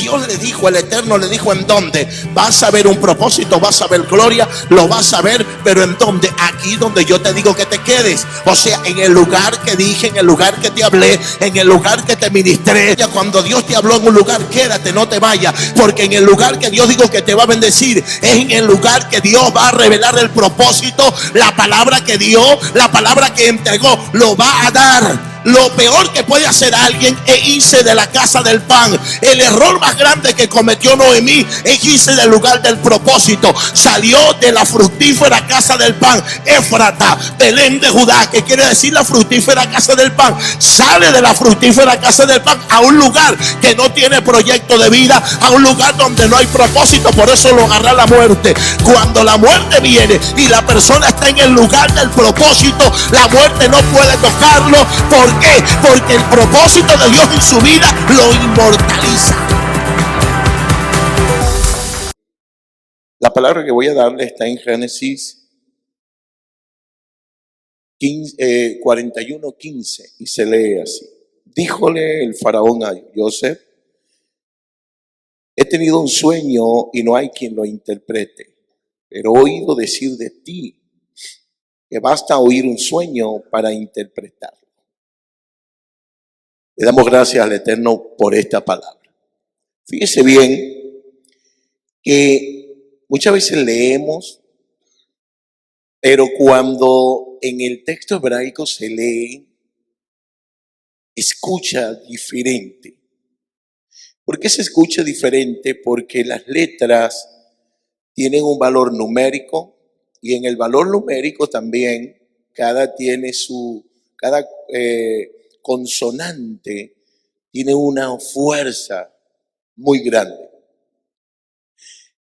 Dios le dijo, el Eterno le dijo, ¿en dónde? Vas a ver un propósito, vas a ver gloria, lo vas a ver, pero ¿en dónde? Aquí donde yo te digo que te quedes. O sea, en el lugar que dije, en el lugar que te hablé, en el lugar que te ministré. Cuando Dios te habló en un lugar, quédate, no te vayas, porque en el lugar que Dios dijo que te va a bendecir, es en el lugar que Dios va a revelar el propósito, la palabra que dio, la palabra que entregó, lo va a dar. Lo peor que puede hacer alguien es irse de la casa del pan. El error más grande que cometió Noemí es irse del lugar del propósito. Salió de la fructífera casa del pan, Éfrata, Belén de Judá, que quiere decir la fructífera casa del pan. Sale de la fructífera casa del pan a un lugar que no tiene proyecto de vida, a un lugar donde no hay propósito. Por eso lo agarra la muerte. Cuando la muerte viene y la persona está en el lugar del propósito, la muerte no puede tocarlo. ¿Por qué? Porque el propósito de Dios en su vida lo inmortaliza. La palabra que voy a darle está en Génesis 41:15 y se lee así. Díjole el faraón a Joseph: he tenido un sueño y no hay quien lo interprete, pero he oído decir de ti que basta oír un sueño para interpretarlo. Le damos gracias al Eterno por esta palabra. Fíjese bien que muchas veces leemos, pero cuando en el texto hebraico se lee, escucha diferente. ¿Por qué se escucha diferente? Porque las letras tienen un valor numérico y en el valor numérico también cada consonante tiene una fuerza muy grande.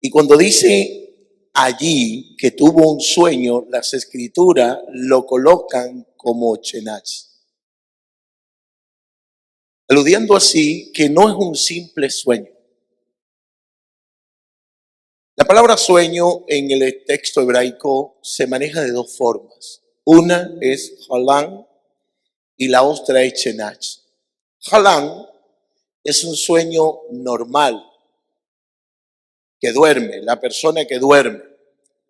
Y cuando dice allí que tuvo un sueño, las escrituras lo colocan como Chenach, aludiendo así que no es un simple sueño. La palabra sueño en el texto hebraico se maneja de dos formas. Una es halán y la otra es Chenach. Halán es un sueño normal, que duerme, la persona que duerme.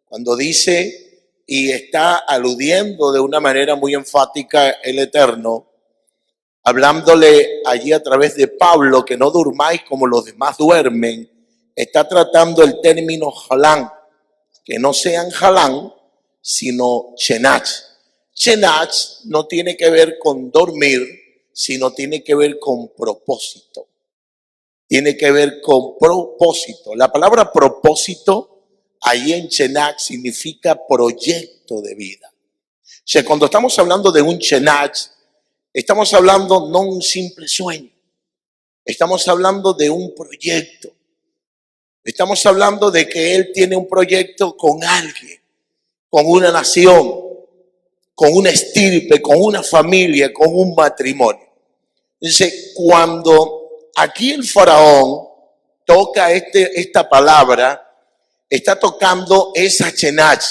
Cuando dice y está aludiendo de una manera muy enfática el Eterno, hablándole allí a través de Pablo, que no durmáis como los demás duermen, está tratando el término halán, que no sean halán, sino Chenach. Chenach no tiene que ver con dormir, sino tiene que ver con propósito. Tiene que ver con propósito. La palabra propósito ahí en Chenach significa proyecto de vida. O sea, cuando estamos hablando de un Chenach, estamos hablando no un simple sueño. Estamos hablando de un proyecto. Estamos hablando de que él tiene un proyecto con alguien, con una nación, con una estirpe, con una familia, con un matrimonio. Entonces, cuando aquí el faraón toca esta palabra, está tocando esa Chenach.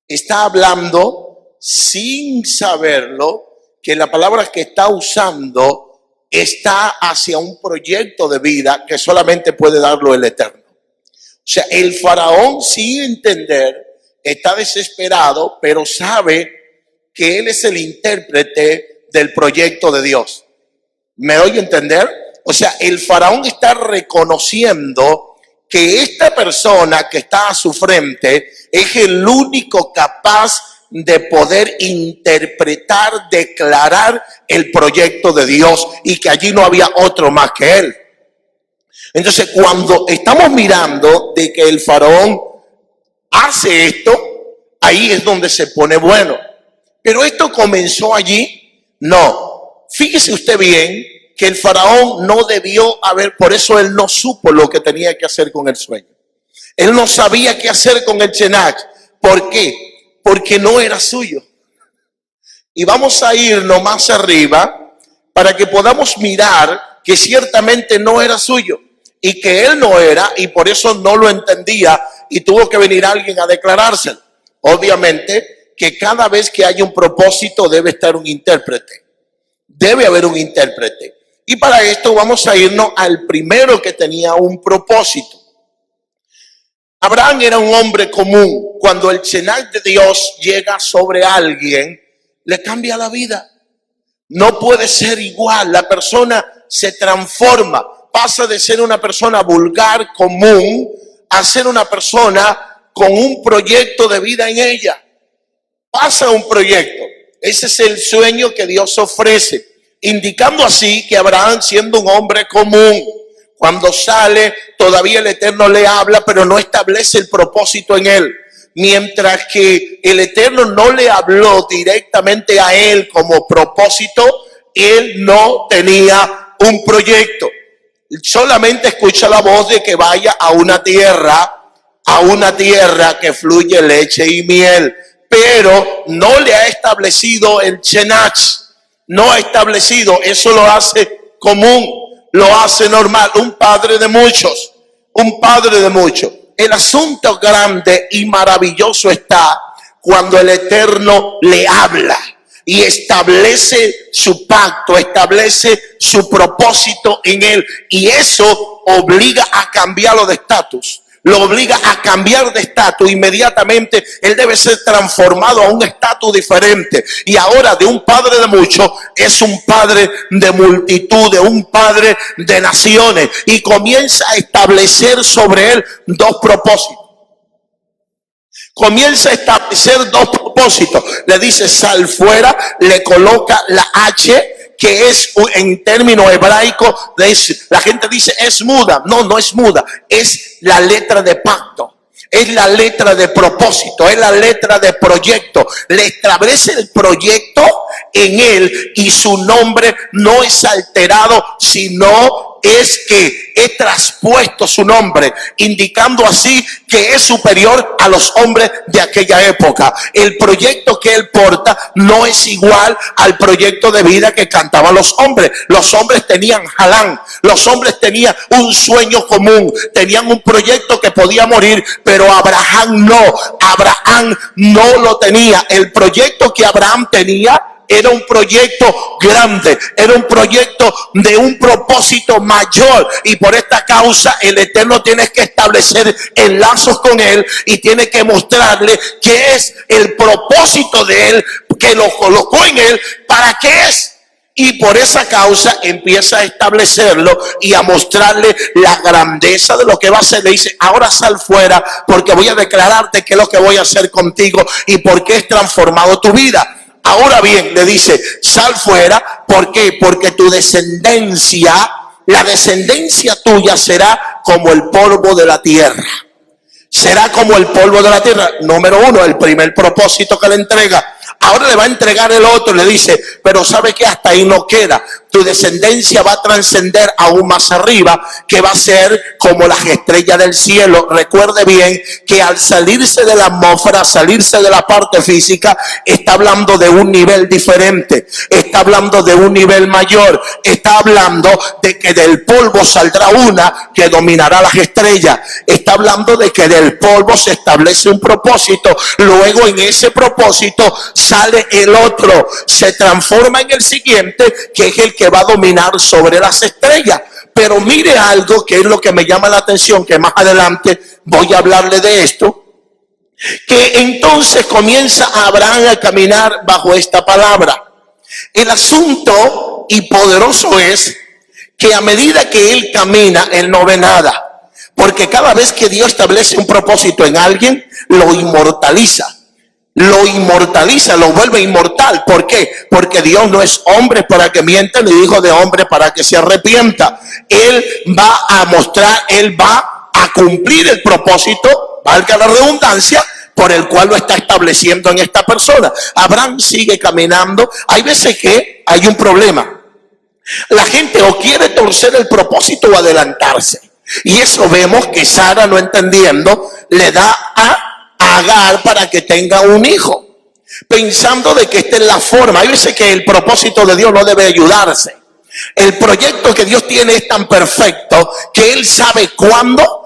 Está hablando sin saberlo que la palabra que está usando está hacia un proyecto de vida que solamente puede darlo el Eterno. O sea, el faraón sin entender está desesperado, pero sabe que él es el intérprete del proyecto de Dios. ¿Me doy a entender? O sea, el faraón está reconociendo que esta persona que está a su frente es el único capaz de poder interpretar, declarar el proyecto de Dios y que allí no había otro más que él. Entonces, cuando estamos mirando de que el faraón hace esto, ahí es donde se pone bueno. Pero esto comenzó allí. No. Fíjese usted bien que el faraón no debió haber, por eso él no supo lo que tenía que hacer con el sueño. Él no sabía qué hacer con el Chenach. ¿Por qué? Porque no era suyo. Y vamos a irnos más arriba para que podamos mirar que ciertamente no era suyo y que él no era y por eso no lo entendía y tuvo que venir alguien a declarárselo. Obviamente que cada vez que hay un propósito debe estar un intérprete. Debe haber un intérprete. Y para esto vamos a irnos al primero que tenía un propósito. Abraham era un hombre común. Cuando el Shekinah de Dios llega sobre alguien, le cambia la vida. No puede ser igual. La persona se transforma. Pasa de ser una persona vulgar, común, a ser una persona con un proyecto de vida en ella. Pasa un proyecto. Ese es el sueño que Dios ofrece, indicando así que Abraham, siendo un hombre común, cuando sale, todavía el Eterno le habla, pero no establece el propósito en él. Mientras que el Eterno no le habló directamente a él como propósito, él no tenía un proyecto. Solamente escucha la voz de que vaya a una tierra que fluye leche y miel. Pero no le ha establecido el Shekinah. No ha establecido, eso lo hace común, lo hace normal, un padre de muchos. El asunto grande y maravilloso está cuando el Eterno le habla y establece su pacto, establece su propósito en él, y eso obliga a cambiarlo de estatus. Lo obliga a cambiar de estatus. Inmediatamente él debe ser transformado a un estatus diferente. Y ahora de un padre de muchos es un padre de multitudes, un padre de naciones. Y comienza a establecer sobre él dos propósitos. Le dice sal fuera, le coloca la H, que es en término hebraico, la gente dice es muda. No, no es muda, es la letra de pacto, es la letra de propósito, es la letra de proyecto. Le establece el proyecto en él y su nombre no es alterado, sino es que he traspuesto su nombre, indicando así que es superior a los hombres de aquella época. El proyecto que él porta no es igual al proyecto de vida que cantaban los hombres. Los hombres tenían Halán, los hombres tenían un sueño común, tenían un proyecto que podía morir, pero Abraham no lo tenía. El proyecto que Abraham tenía era un proyecto grande, era un proyecto de un propósito mayor, y por esta causa el Eterno tiene que establecer enlazos con él y tiene que mostrarle qué es el propósito de él, que lo colocó en él, para qué es. Y por esa causa empieza a establecerlo y a mostrarle la grandeza de lo que va a hacer. Le dice, ahora sal fuera porque voy a declararte qué es lo que voy a hacer contigo y por qué es transformado tu vida. Ahora bien, le dice, sal fuera. ¿Por qué? Porque tu descendencia, la descendencia tuya será como el polvo de la tierra. Será como el polvo de la tierra. Número uno, el primer propósito que le entrega. Ahora le va a entregar el otro. Le dice, pero ¿sabe qué? Hasta ahí no queda. Tu descendencia va a trascender aún más arriba, que va a ser como las estrellas del cielo. Recuerde bien que al salirse de la atmósfera, salirse de la parte física, está hablando de un nivel diferente, está hablando de un nivel mayor, está hablando de que del polvo saldrá una que dominará las estrellas, está hablando de que del polvo se establece un propósito, luego en ese propósito sale el otro, se transforma en el siguiente, que es el que va a dominar sobre las estrellas. Pero mire algo que es lo que me llama la atención, que más adelante voy a hablarle de esto, que entonces comienza Abraham a caminar bajo esta palabra. El asunto y poderoso es que a medida que él camina, él no ve nada, porque cada vez que Dios establece un propósito en alguien, lo inmortaliza, lo vuelve inmortal. ¿Por qué? Porque Dios no es hombre para que mienta, ni hijo de hombre para que se arrepienta. Él va a mostrar, él va a cumplir el propósito, valga la redundancia, por el cual lo está estableciendo en esta persona. Abraham sigue caminando. Hay veces que hay un problema. La gente o quiere torcer el propósito o adelantarse. Y eso vemos que Sara, no entendiendo, le da a Agar para que tenga un hijo, pensando de que esta es la forma. Hay veces que el propósito de Dios no debe ayudarse. El proyecto que Dios tiene es tan perfecto que Él sabe cuándo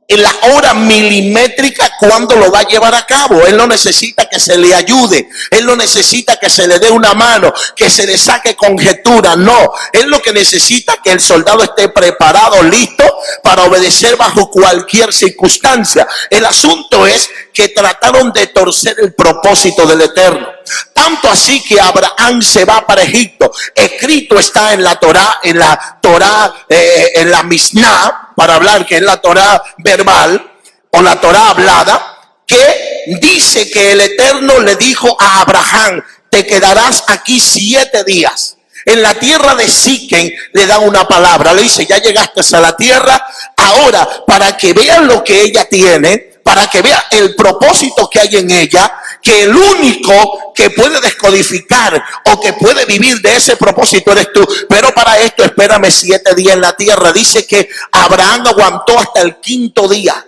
en la hora milimétrica cuando lo va a llevar a cabo. Él no necesita que se le ayude, él no necesita que se le dé una mano, que se le saque conjetura. No, él lo que necesita es que el soldado esté preparado, listo para obedecer bajo cualquier circunstancia. El asunto es que trataron de torcer el propósito del Eterno. Tanto así que Abraham se va para Egipto. Escrito está en la Torá, en la Mishnah, para hablar, que es la Torá verbal o la Torá hablada, que dice que el Eterno le dijo a Abraham: te quedarás aquí 7 días. En la tierra de Siquem le da una palabra, le dice: ya llegaste a la tierra, ahora para que vean lo que ella tiene, para que vea el propósito que hay en ella, que el único que puede descodificar o que puede vivir de ese propósito eres tú. Pero para esto espérame 7 días en la tierra. Dice que Abraham aguantó hasta el 5.º día.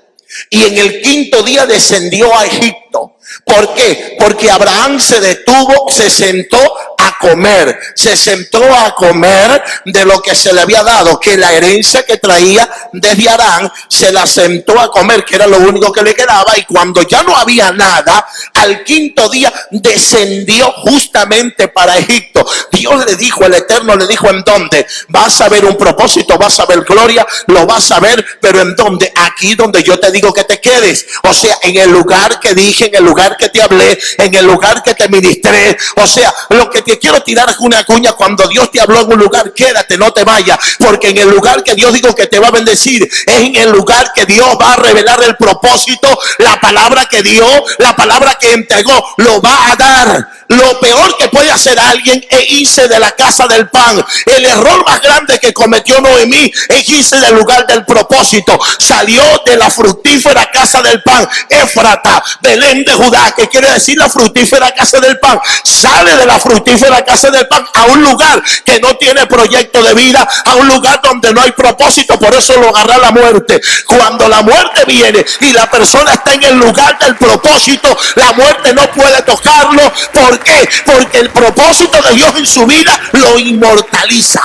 Y en el 5.º día descendió a Egipto. ¿Por qué? Porque Abraham se detuvo, se sentó a comer. Se sentó a comer de lo que se le había dado, que la herencia que traía desde Harán, se la sentó a comer, que era lo único que le quedaba. Y cuando ya no había nada, al 5.º día descendió justamente para Egipto. Dios le dijo, el Eterno le dijo: ¿en dónde? Vas a ver un propósito, vas a ver gloria, lo vas a ver, pero ¿en dónde? Aquí donde yo te digo que te quedes. O sea, en el lugar que dije, en el lugar que te hablé, en el lugar que te ministré. O sea, lo que te quiero tirar es una cuña: cuando Dios te habló en un lugar, quédate, no te vayas, porque en el lugar que Dios dijo que te va a bendecir, es en el lugar que Dios va a revelar el propósito, la palabra que dio, la palabra que entregó, lo va a dar. Lo peor que puede hacer alguien es irse de la casa del pan. El error más grande que cometió Noemí es irse del lugar del propósito. Salió de la fructífera casa del pan, Éfrata, Belén de Judá, que quiere decir la fructífera casa del pan. Sale de la fructífera casa del pan a un lugar que no tiene proyecto de vida, a un lugar donde no hay propósito. Por eso lo agarra la muerte. Cuando la muerte viene y la persona está en el lugar del propósito, la muerte no puede tocarlo. ¿Por qué? Porque el propósito de Dios en su vida lo inmortaliza.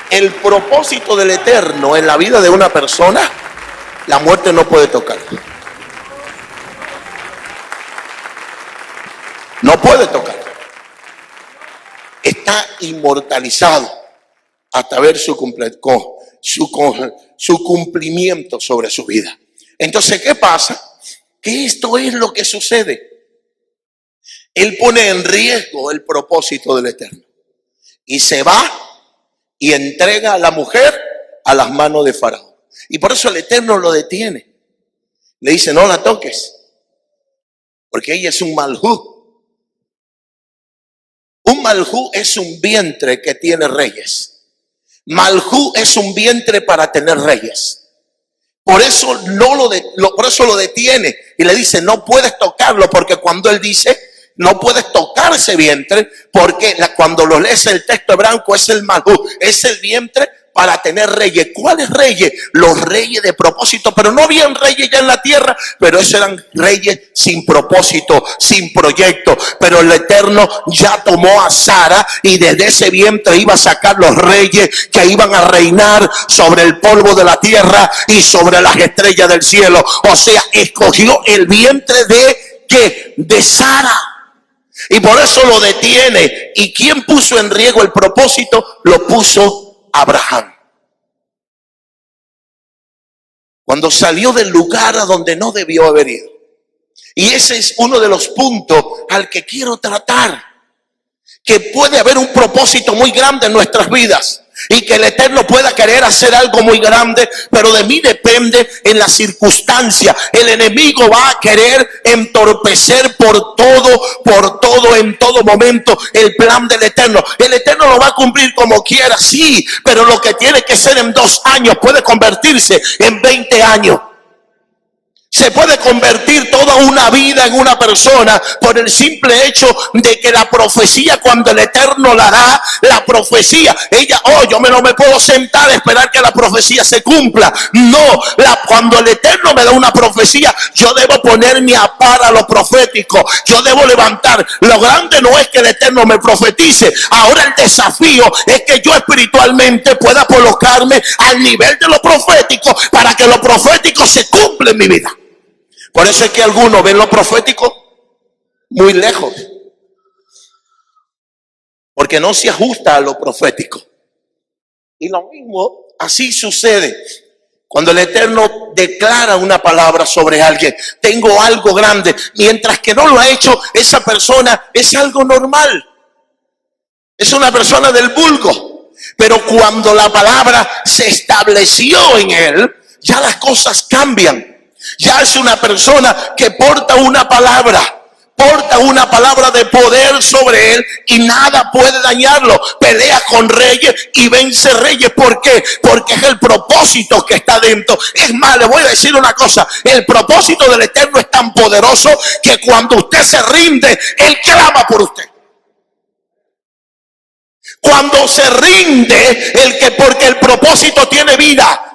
El propósito del Eterno en la vida de una persona, la muerte no puede tocarlo. No puede tocarlo. Está inmortalizado hasta ver su cumplimiento sobre su vida. Entonces, ¿qué pasa? Que esto es lo que sucede. Él pone en riesgo el propósito del Eterno y se va y entrega a la mujer a las manos de Faraón. Y por eso el Eterno lo detiene. Le dice: no la toques, porque ella es un malhú. Un malhú es un vientre que tiene reyes. Malhú es un vientre para tener reyes. Por eso por eso lo detiene y le dice: no puedes tocarlo, porque cuando él dice no puedes tocar ese vientre, porque cuando lo lees el texto hebraico es el malhú, es el vientre para tener reyes. ¿Cuáles reyes? Los reyes de propósito. Pero no habían reyes ya en la tierra, pero esos eran reyes sin propósito, sin proyecto. Pero el Eterno ya tomó a Sara y desde ese vientre iba a sacar los reyes que iban a reinar sobre el polvo de la tierra y sobre las estrellas del cielo. O sea, escogió el vientre de Sara. Y por eso lo detiene. ¿Y quién puso en riesgo el propósito? Lo puso Abraham. Cuando salió del lugar a donde no debió haber ido. Y ese es uno de los puntos al que quiero tratar. Que puede haber un propósito muy grande en nuestras vidas. Y que el Eterno pueda querer hacer algo muy grande, pero de mí depende en la circunstancia. El enemigo va a querer entorpecer por todo, en todo momento el plan del Eterno. El Eterno lo va a cumplir como quiera, sí, pero lo que tiene que ser en 2 años puede convertirse en 20 años. Se puede convertir toda una vida en una persona por el simple hecho de que la profecía, cuando el Eterno la da, la profecía, yo no me puedo sentar a esperar que la profecía se cumpla. No, cuando el Eterno me da una profecía, yo debo ponerme a par a lo profético. Yo debo levantar. Lo grande no es que el Eterno me profetice. Ahora el desafío es que yo espiritualmente pueda colocarme al nivel de lo profético para que lo profético se cumpla en mi vida. Por eso es que algunos ven lo profético muy lejos, porque no se ajusta a lo profético. Y lo mismo así sucede cuando el Eterno declara una palabra sobre alguien. Tengo algo grande, mientras que no lo ha hecho, esa persona es algo normal, es una persona del vulgo. Pero cuando la palabra se estableció en él, ya las cosas cambian. Ya es una persona que porta una palabra de poder sobre él y nada puede dañarlo. Pelea con reyes y vence reyes. ¿Por qué? Porque es el propósito que está dentro. Es más, le voy a decir una cosa: el propósito del Eterno es tan poderoso que cuando usted se rinde, él clama por usted. Cuando se rinde, porque el propósito tiene vida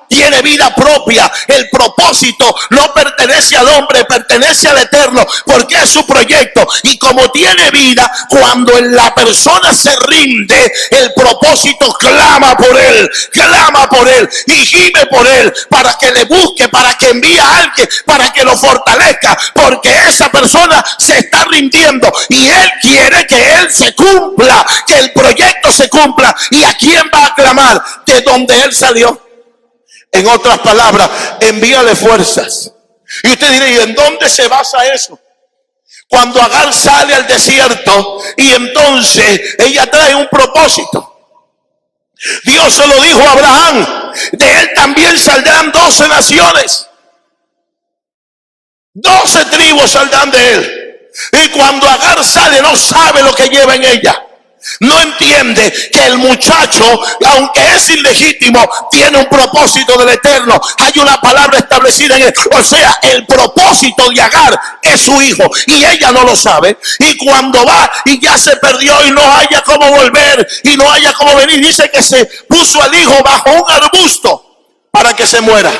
propia. El propósito no pertenece al hombre, pertenece al Eterno, porque es su proyecto. Y como tiene vida, cuando la persona se rinde, el propósito clama por él y gime por él, para que le busque, para que envíe a alguien, para que lo fortalezca, porque esa persona se está rindiendo y él quiere que él se cumpla, que el proyecto se cumpla. ¿Y a quién va a clamar? De donde él salió. En otras palabras, envíale fuerzas. Y usted dirá: ¿y en dónde se basa eso? Cuando Agar sale al desierto y entonces ella trae un propósito. Dios se lo dijo a Abraham: de él también saldrán 12 naciones. 12 tribus saldrán de él. Y cuando Agar sale, no sabe lo que lleva en ella. No entiende que el muchacho, aunque es ilegítimo, tiene un propósito del Eterno. Hay una palabra establecida en él. O sea, el propósito de Agar es su hijo y ella no lo sabe. Y cuando va y ya se perdió y no haya cómo volver y no haya cómo venir, dice que se puso al hijo bajo un arbusto para que se muera.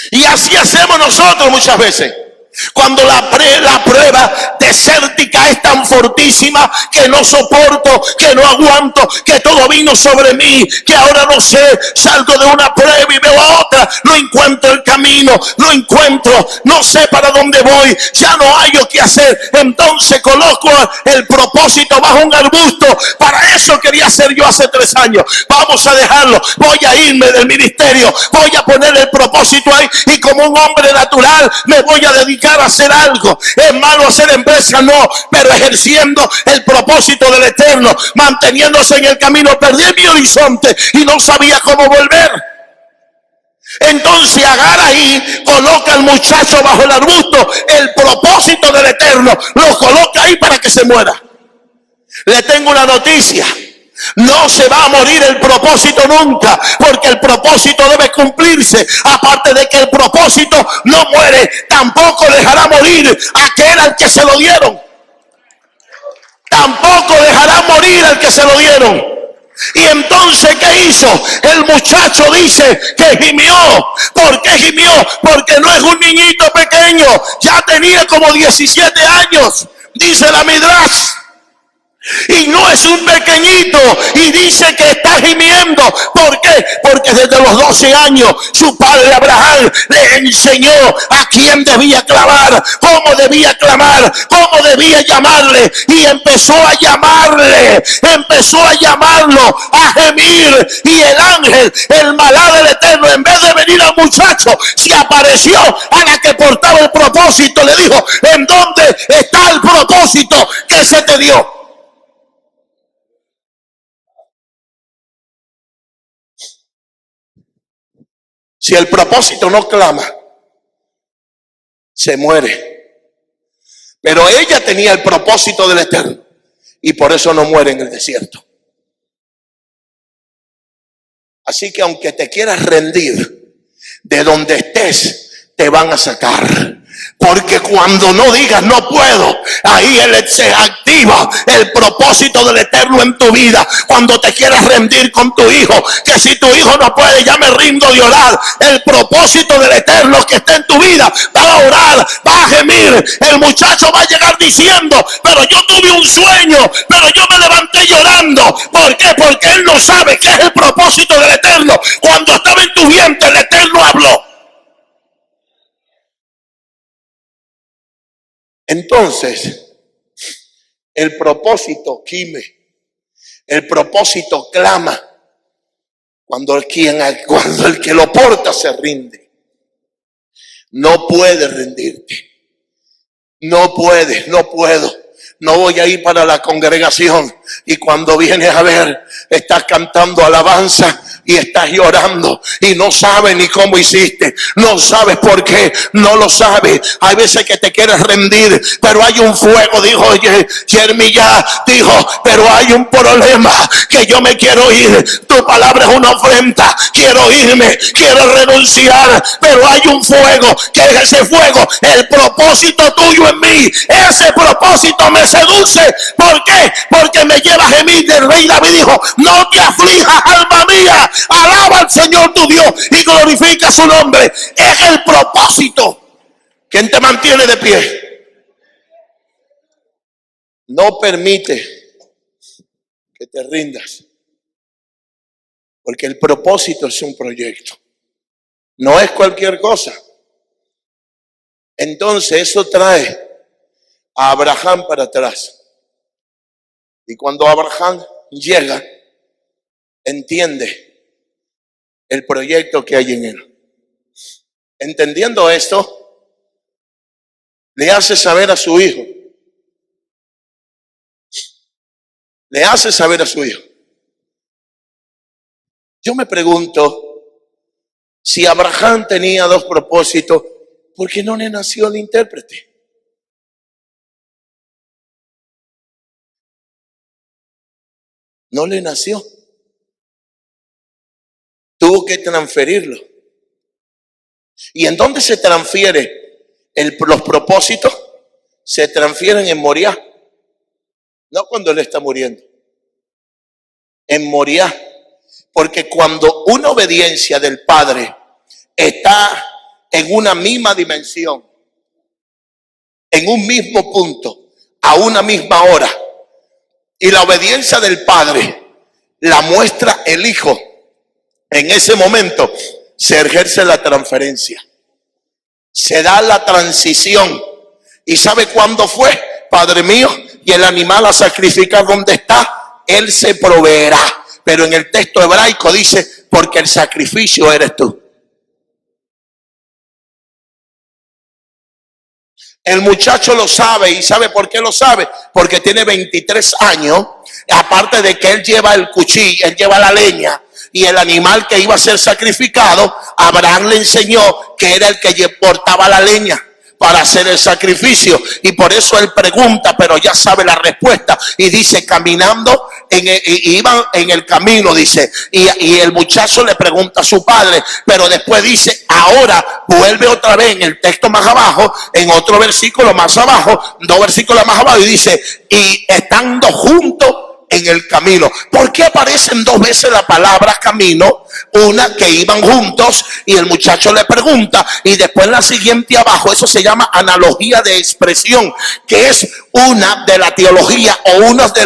Y así hacemos nosotros muchas veces. Cuando la prueba desértica es tan fortísima que no soporto, que no aguanto, que todo vino sobre mí, que ahora no sé, salgo de una prueba y veo a otra, no encuentro el camino, no sé para dónde voy, ya no hay qué hacer. Entonces coloco el propósito bajo un arbusto. Para eso quería hacer yo hace 3 años. Vamos a dejarlo, voy a irme del ministerio, voy a poner el propósito ahí y como un hombre natural me voy a dedicar a hacer algo. Es malo hacer empresa, no, pero ejerciendo el propósito del Eterno, manteniéndose en el camino. Perdí mi horizonte y no sabía cómo volver. Entonces Agar ahí coloca al muchacho bajo el arbusto. El propósito del Eterno lo coloca ahí para que se muera. Le tengo una noticia: no se va a morir el propósito nunca, porque el propósito debe cumplirse. Aparte de que el propósito no muere, tampoco dejará morir aquel al que se lo dieron. Tampoco dejará morir al que se lo dieron. Y entonces, ¿qué hizo? El muchacho dice que gimió. ¿Por qué gimió? Porque no es un niñito pequeño, ya tenía como 17 años, dice la Midrash. Y no es un pequeñito, y dice que está gimiendo. ¿Por qué? Porque desde los 12 años su padre Abraham le enseñó a quién debía clamar, cómo debía clamar, cómo debía llamarle. Y empezó a llamarlo, a gemir. Y el ángel, el malá del Eterno, en vez de venir al muchacho, se apareció a la que portaba el propósito. Le dijo: ¿en dónde está el propósito que se te dio? Si el propósito no clama, se muere. Pero ella tenía el propósito del Eterno y por eso no muere en el desierto. Así que aunque te quieras rendir, de donde estés te van a sacar. Porque cuando no digas no puedo, ahí se activa el propósito del Eterno en tu vida. Cuando te quieras rendir con tu hijo, que si tu hijo no puede, ya me rindo de orar. El propósito del Eterno que está en tu vida va a orar, va a gemir. El muchacho va a llegar diciendo: pero yo tuve un sueño, pero yo me levanté llorando. ¿Por qué? Porque él no sabe qué es el propósito del Eterno. Cuando estaba en tu vientre, el Eterno habló. Entonces, el propósito gime, el propósito clama cuando el que lo porta se rinde. No puedes rendirte. No puedes, no puedo. No voy a ir para la congregación. Y cuando vienes a ver, estás cantando alabanza y estás llorando y no sabes ni cómo hiciste, no sabes por qué, no lo sabes. Hay veces que te quieres rendir, pero hay un fuego. Dijo Jeremías, dijo: pero hay un problema, que yo me quiero ir. Tu palabra es una ofrenda, quiero irme, quiero renunciar, pero hay un fuego, que es ese fuego, el propósito tuyo en mí. Ese propósito me seduce. ¿Por qué? Porque me lleva a gemir. El rey David dijo: no te aflijas, alma mía, alaba al Señor tu Dios y glorifica su nombre. Es el propósito. ¿Quién te mantiene de pie? No permite que te rindas, porque el propósito es un proyecto, no es cualquier cosa. Entonces eso trae a Abraham para atrás. Y cuando Abraham llega, entiende el proyecto que hay en él. Entendiendo esto, le hace saber a su hijo. Le hace saber a su hijo. Yo me pregunto, si Abraham tenía dos propósitos, ¿por qué no le nació el intérprete? No le nació. Tuvo que transferirlo. ¿Y en dónde se transfiere los propósitos? Se transfieren en Moriah. No cuando él está muriendo. En Moriah. Porque cuando una obediencia del Padre está en una misma dimensión, en un mismo punto, a una misma hora, y la obediencia del Padre la muestra el Hijo, en ese momento se ejerce la transferencia, se da la transición. ¿Y sabe cuándo fue? Padre mío, y el animal a sacrificar, ¿dónde está? Él se proveerá. Pero en el texto hebraico dice: porque el sacrificio eres tú. El muchacho lo sabe. ¿Y sabe por qué lo sabe? Porque tiene 23 años. Aparte de que él lleva el cuchillo, él lleva la leña y el animal que iba a ser sacrificado, Abraham le enseñó que era el que portaba la leña para hacer el sacrificio. Y por eso él pregunta, pero ya sabe la respuesta. Y dice: caminando, iban en el camino, dice. Y el muchacho le pregunta a su padre, pero después dice: ahora vuelve otra vez en el texto más abajo, en otro versículo más abajo, 2 versículos más abajo, y dice: y estando juntos en el camino. ¿Por qué aparecen 2 veces la palabra camino? Una, que iban juntos, y el muchacho le pregunta, y después la siguiente abajo. Eso se llama analogía de expresión, que es una de la teología, o una de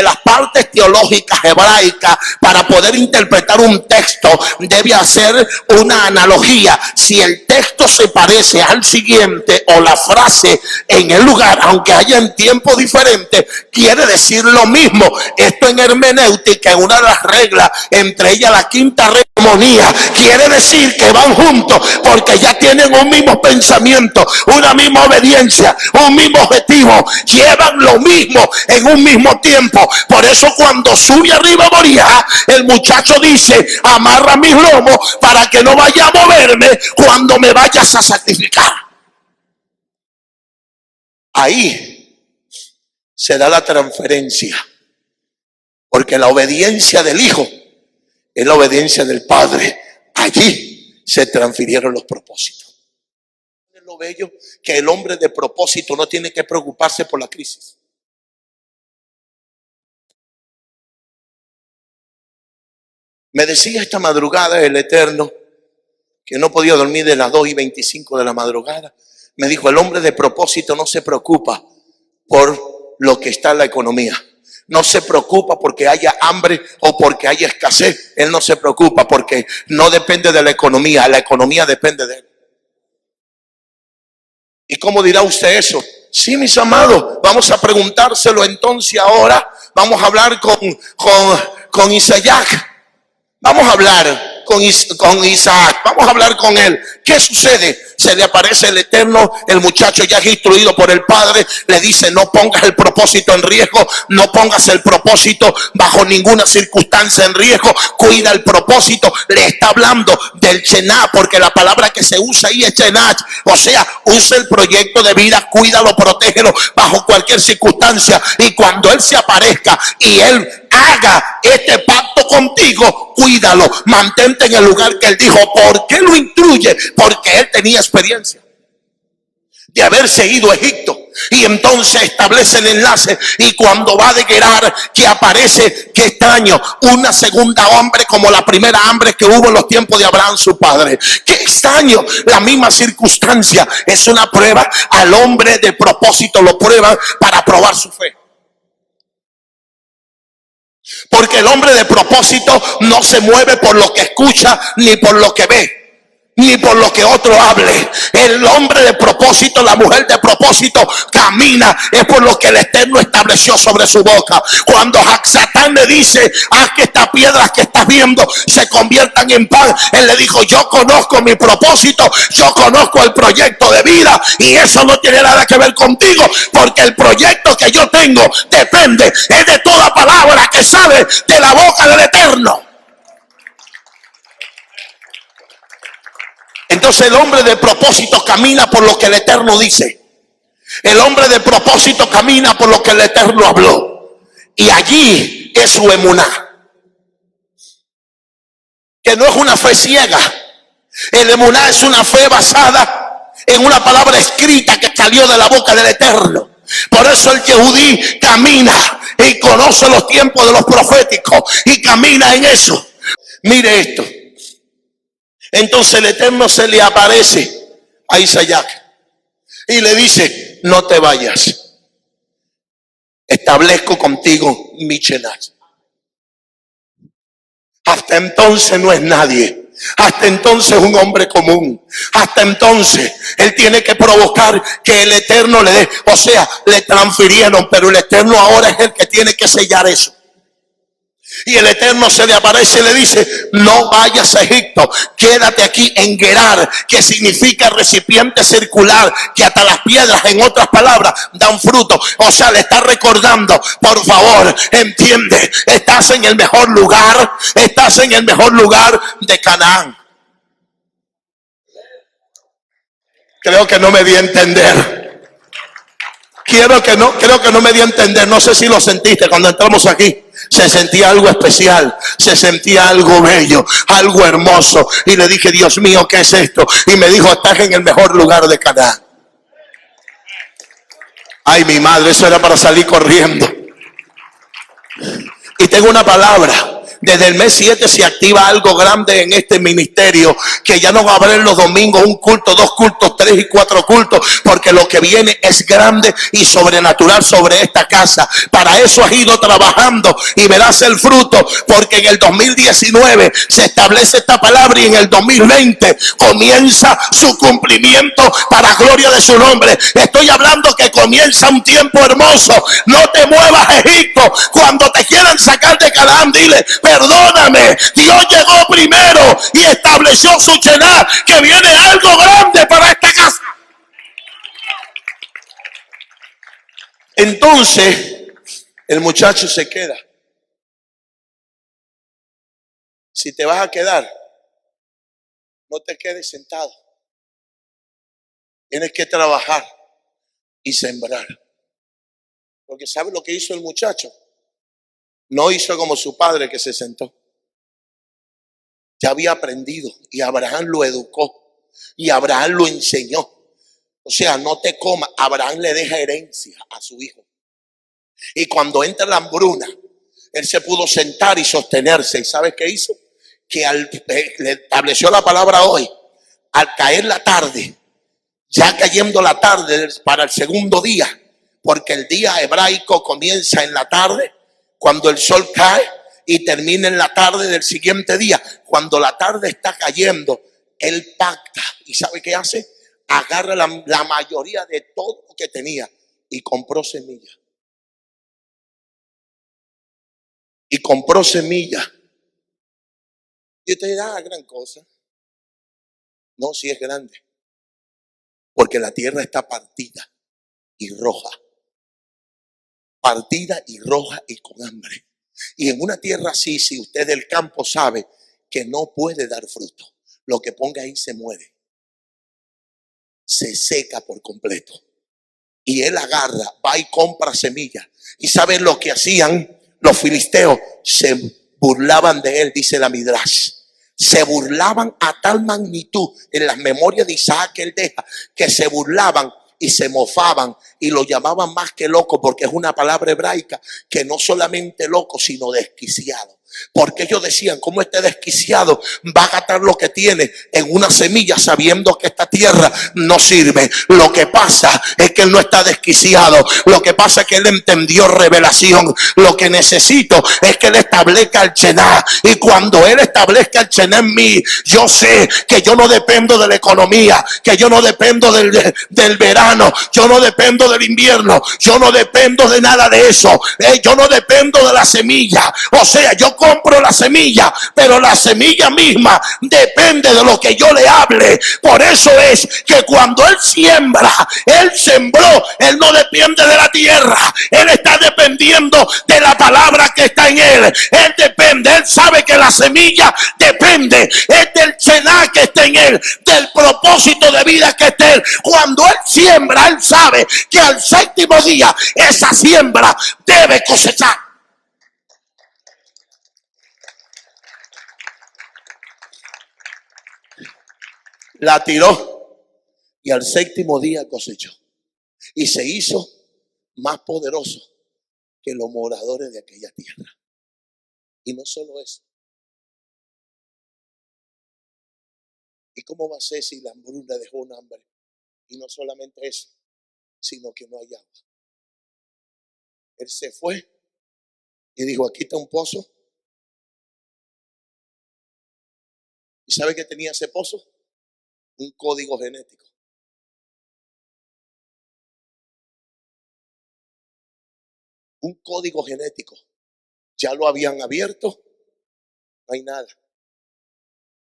las partes teológicas hebraicas. Para poder interpretar un texto debe hacer una analogía. Si el texto se parece al siguiente, o la frase en el lugar, aunque haya en tiempo diferente, quiere decir lo mismo. Esto en hermenéutica es una de las reglas, entre ellas la quinta armonía. Quiere decir que van juntos porque ya tienen un mismo pensamiento, una misma obediencia, un mismo objetivo. Llevan lo mismo en un mismo tiempo. Por eso cuando sube arriba a Moriah, el muchacho dice: amarra mis lomos para que no vaya a moverme cuando me vayas a sacrificar. Ahí se da la transferencia. Porque la obediencia del Hijo es la obediencia del Padre. Allí se transfirieron los propósitos. Es lo bello que el hombre de propósito no tiene que preocuparse por la crisis. Me decía esta madrugada el Eterno, que no podía dormir de las 2:25 de la madrugada. Me dijo, el hombre de propósito no se preocupa por lo que está en la economía. No se preocupa porque haya hambre o porque haya escasez. Él no se preocupa porque no depende de la economía depende de él. ¿Y cómo dirá usted eso? Sí, mis amados, vamos a preguntárselo entonces ahora. Vamos a hablar con Isaac. Vamos a hablar con Isaac, vamos a hablar con él. ¿Qué sucede? Se le aparece el Eterno, el muchacho ya es instruido por el Padre, le dice, no pongas el propósito en riesgo, no pongas el propósito bajo ninguna circunstancia en riesgo, cuida el propósito. Le está hablando del Chená, porque la palabra que se usa ahí es Chenach, o sea, usa el proyecto de vida, cuídalo, protégelo bajo cualquier circunstancia, y cuando él se aparezca y él haga este pacto contigo, cuídalo, mantente en el lugar que él dijo. ¿Por qué lo instruye? Porque él tenía experiencia de haberse ido a Egipto, y entonces establece el enlace. Y cuando va de Gerar, que aparece, qué extraño, una segunda hambre como la primera hambre que hubo en los tiempos de Abraham su padre. Qué extraño, la misma circunstancia. Es una prueba. Al hombre de propósito lo prueban para probar su fe. Porque el hombre de propósito no se mueve por lo que escucha, ni por lo que ve, ni por lo que otro hable. El hombre de propósito, la mujer de propósito camina es por lo que el Eterno estableció sobre su boca. Cuando Satán le dice, haz que estas piedras que estás viendo se conviertan en pan, él le dijo, yo conozco mi propósito, yo conozco el proyecto de vida, y eso no tiene nada que ver contigo, porque el proyecto que yo tengo depende es de toda palabra que sale de la boca del Eterno. Entonces el hombre de propósito camina por lo que el Eterno dice. El hombre de propósito camina por lo que el Eterno habló. Y allí es su emuná. Que no es una fe ciega. El emuná es una fe basada en una palabra escrita que salió de la boca del Eterno. Por eso el Yehudí camina y conoce los tiempos de los proféticos y camina en eso. Mire esto. Entonces el Eterno se le aparece a Isaac y le dice, no te vayas, establezco contigo mi Chenach. Hasta entonces no es nadie, hasta entonces un hombre común, hasta entonces él tiene que provocar que el Eterno le dé, o sea, le transfirieron, pero el Eterno ahora es el que tiene que sellar eso. Y el Eterno se le aparece y le dice, no vayas a Egipto, quédate aquí en Gerar, que significa recipiente circular, que hasta las piedras, en otras palabras, dan fruto. O sea, le está recordando, por favor, entiende, estás en el mejor lugar, estás en el mejor lugar de Canaán. Creo que no me di a entender. Creo que no me di a entender. No sé si lo sentiste cuando entramos aquí. Se sentía algo especial, se sentía algo bello, algo hermoso. Y le dije, Dios mío, ¿qué es esto? Y me dijo, estás en el mejor lugar de Canaán. Ay, mi madre, eso era para salir corriendo. Y tengo una palabra. Desde el mes 7 se activa algo grande en este ministerio, que ya no va a haber los domingos un culto, 2 cultos, 3 y 4 cultos, porque lo que viene es grande y sobrenatural sobre esta casa. Para eso has ido trabajando y verás el fruto, porque en el 2019 se establece esta palabra y en el 2020 comienza su cumplimiento para gloria de su nombre. Estoy hablando que comienza un tiempo hermoso. No te muevas a Egipto. Cuando te quieran sacar de Canaán, dile, perdóname, Dios llegó primero y estableció su Chená, que viene algo grande para esta casa. Entonces el muchacho se queda. Si te vas a quedar, no te quedes sentado. Tienes que trabajar y sembrar. Porque ¿sabe lo que hizo el muchacho? No hizo como su padre, que se sentó. ya había aprendido y Abraham lo educó y Abraham lo enseñó. O sea, no te comas. Abraham le deja herencia a su hijo. Y cuando entra la hambruna, él se pudo sentar y sostenerse. ¿Y sabes qué hizo? Que le estableció la palabra hoy. Al caer la tarde, ya cayendo la tarde para el segundo día, porque el día hebraico comienza en la tarde, cuando el sol cae, y termina en la tarde del siguiente día. Cuando la tarde está cayendo, él pacta. ¿Y sabe qué hace? Agarra la mayoría de todo lo que tenía y compró semilla. Y compró semilla. Y usted dirá, gran cosa. No, sí es grande. Porque la tierra está partida y roja. Partida y roja y con hambre. Y en una tierra así, si usted del campo sabe que no puede dar fruto, lo que ponga ahí se muere. Se seca por completo. Y él agarra, va y compra semillas. ¿Y saben lo que hacían los filisteos? Se burlaban de él, dice la Midrash. Se burlaban a tal magnitud en las memorias de Isaac que él deja, que se burlaban y se mofaban y lo llamaban más que loco, porque es una palabra hebraica que no solamente loco, sino desquiciado. Porque ellos decían, ¿cómo este desquiciado va a gastar lo que tiene en una semilla sabiendo que esta tierra no sirve? Lo que pasa es que él no está desquiciado. Lo que pasa es que él entendió revelación. Lo que necesito es que él establezca el Shená. Y cuando él establezca el Shená en mí, yo sé que yo no dependo de la economía, que yo no dependo del verano, yo no dependo del invierno, yo no dependo de nada de eso. Yo no dependo de la semilla. O sea, yo compro la semilla, pero la semilla misma depende de lo que yo le hable. Por eso es que cuando él siembra, él sembró, él no depende de la tierra, él está dependiendo de la palabra que está en él. Él depende, él sabe que la semilla depende, es del Shená que está en él, del propósito de vida que está en él. Cuando él siembra, él sabe que al séptimo día esa siembra debe cosechar. La tiró y al séptimo día cosechó. Y se hizo más poderoso que los moradores de aquella tierra. Y no solo eso. ¿Y cómo va a ser si la hambruna dejó un hambre? Y no solamente eso, sino que no hay agua. Él se fue y dijo, aquí está un pozo. ¿Y sabe qué tenía ese pozo? Un código genético. Un código genético. Ya lo habían abierto. No hay nada.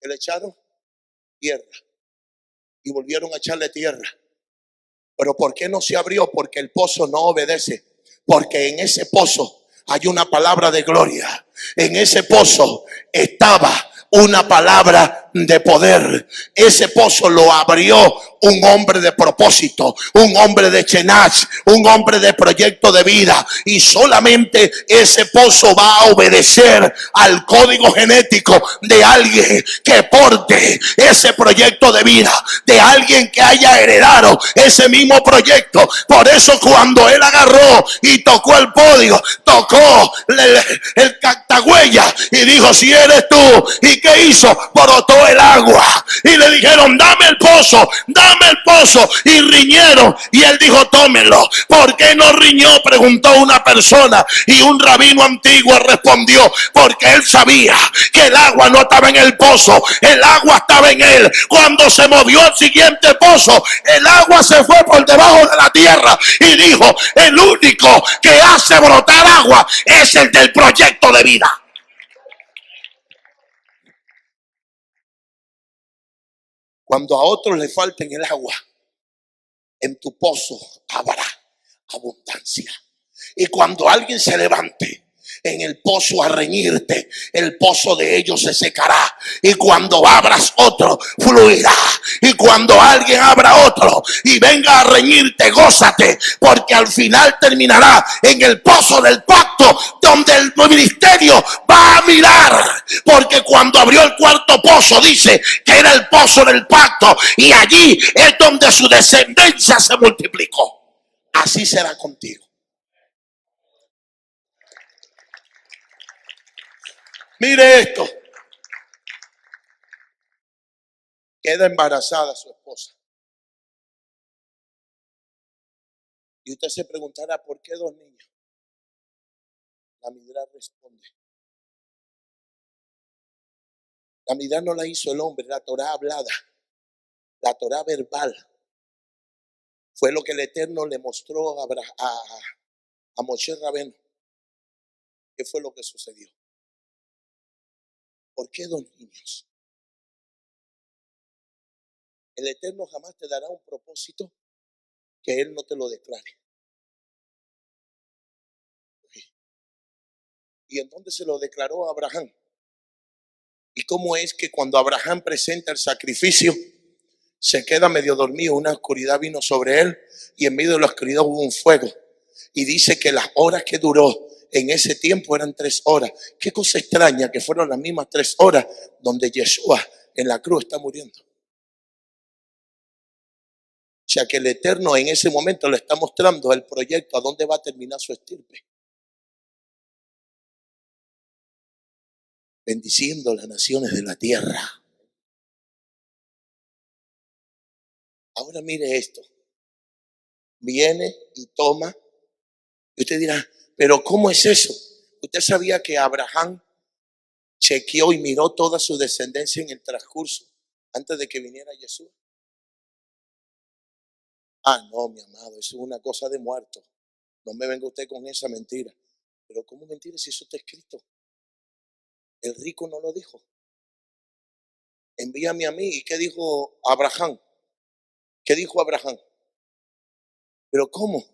¿Qué le echaron? Tierra. Y volvieron a echarle tierra. ¿Pero por qué no se abrió? Porque el pozo no obedece. Porque en ese pozo hay una palabra de gloria. En ese pozo estaba una palabra de poder. Ese pozo lo abrió un hombre de propósito, un hombre de Shená, un hombre de proyecto de vida. Y solamente ese pozo va a obedecer al código genético de alguien que porte ese proyecto de vida, de alguien que haya heredado ese mismo proyecto. Por eso cuando él agarró y tocó el podio, tocó el cactagüeya y dijo, si eres tú. ¿Y qué hizo? Brotó el agua y le dijeron, dame el pozo, dame el pozo. Y riñeron y él dijo, tómelo. ¿Por qué no riñó? Preguntó una persona y un rabino antiguo respondió, porque él sabía que el agua no estaba en el pozo, el agua estaba en él. Cuando se movió al siguiente pozo, el agua se fue por debajo de la tierra y dijo, el único que hace brotar agua es el del proyecto de vida. Cuando a otros le falten el agua, en tu pozo habrá abundancia. Y cuando alguien se levante en el pozo a reñirte, el pozo de ellos se secará. Y cuando abras otro, fluirá. Y cuando alguien abra otro y venga a reñirte, gózate, porque al final terminará en el pozo del pacto, donde el ministerio va a mirar. Porque cuando abrió el cuarto pozo, dice que era el pozo del pacto, y allí es donde su descendencia se multiplicó. Así será contigo. Mire esto. Queda embarazada su esposa. Y usted se preguntará, ¿por qué dos niños? La Midrash responde. La Midrash no la hizo el hombre, la Torah hablada, la Torah verbal. Fue lo que el Eterno le mostró a Moshe Rabeno. ¿Qué fue lo que sucedió? ¿Por qué dos niños? El Eterno jamás te dará un propósito que Él no te lo declare. ¿Y entonces se lo declaró a Abraham? ¿Y cómo es que cuando Abraham presenta el sacrificio, se queda medio dormido, una oscuridad vino sobre él y en medio de la oscuridad hubo un fuego? Y dice que las horas que duró en ese tiempo eran 3 horas. Qué cosa extraña que fueron las mismas 3 horas donde Yeshua en la cruz está muriendo. O sea que el Eterno en ese momento le está mostrando el proyecto a dónde va a terminar su estirpe. Bendiciendo las naciones de la tierra. Ahora mire esto. Viene y toma. Y usted dirá, pero ¿cómo es eso? ¿Usted sabía que Abraham chequeó y miró toda su descendencia en el transcurso antes de que viniera Jesús? Ah, no, mi amado, eso es una cosa de muerto. No me venga usted con esa mentira. Pero ¿cómo mentira si eso está escrito? El rico no lo dijo. Envíame a mí. ¿Y qué dijo Abraham? ¿Qué dijo Abraham? ¿Pero cómo?